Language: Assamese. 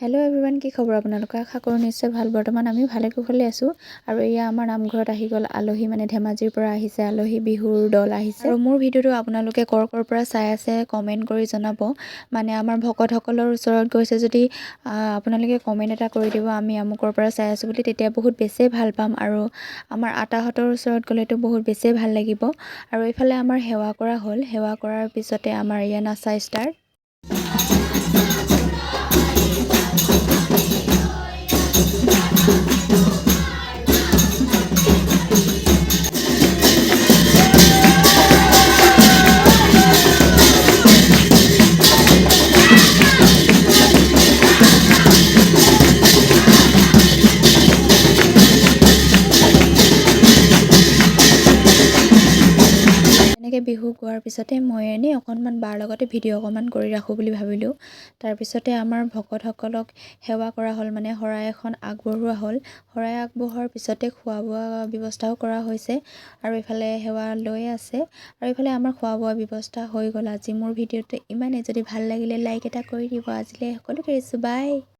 হেল্ল' এভৰিৱান, কি খবৰ আপোনালোকৰ? আশা কৰোঁ নিশ্চয় ভাল। বৰ্তমান আমি ভালে কুশলে আছোঁ। আৰু এয়া আমাৰ নামঘৰত আহি গ'ল আলহী, মানে ধেমাজিৰ পৰা আহিছে আলহী, বিহুৰ দল আহিছে। আৰু মোৰ ভিডিঅ'টো আপোনালোকে ক'ৰ পৰা চাই আছে কমেণ্ট কৰি জনাব। মানে আমাৰ ভকতসকলৰ ওচৰত গৈছে যদি আপোনালোকে কমেণ্ট এটা কৰি দিব, আমি আমুকৰ পৰা চাই আছোঁ বুলি, তেতিয়া বহুত বেছিয়ে ভাল পাম। আৰু আমাৰ আটাহঁতৰ ওচৰত গ'লেতো বহুত বেছিয়ে ভাল লাগিব। আৰু এইফালে আমাৰ সেৱা কৰা হ'ল, সেৱা কৰাৰ পিছতে আমাৰ এয়া নাচা ষ্টাৰ্ট। এনেকৈ বিহু গোৱাৰ পিছতে মই এনেই অকণমান বাৰ লগতে ভিডিঅ' অকণমান কৰি ৰাখোঁ বুলি ভাবিলোঁ। তাৰপিছতে আমাৰ ভকতসকলক সেৱা কৰা হ'ল, মানে শৰাই এখন আগবঢ়োৱা হ'ল। শৰাই আগবঢ়োৱাৰ পিছতে খোৱা বোৱা ব্যৱস্থাও কৰা হৈছে। আৰু এইফালে সেৱা লৈ আছে, আৰু এইফালে আমাৰ খোৱা বোৱা ব্যৱস্থা হৈ গ'ল। আজি মোৰ ভিডিঅ'টো ইমানেই। যদি ভাল লাগিলে লাইক এটা কৰি দিব। আজিলৈ সকলোকে এৰিছোঁ, বাই।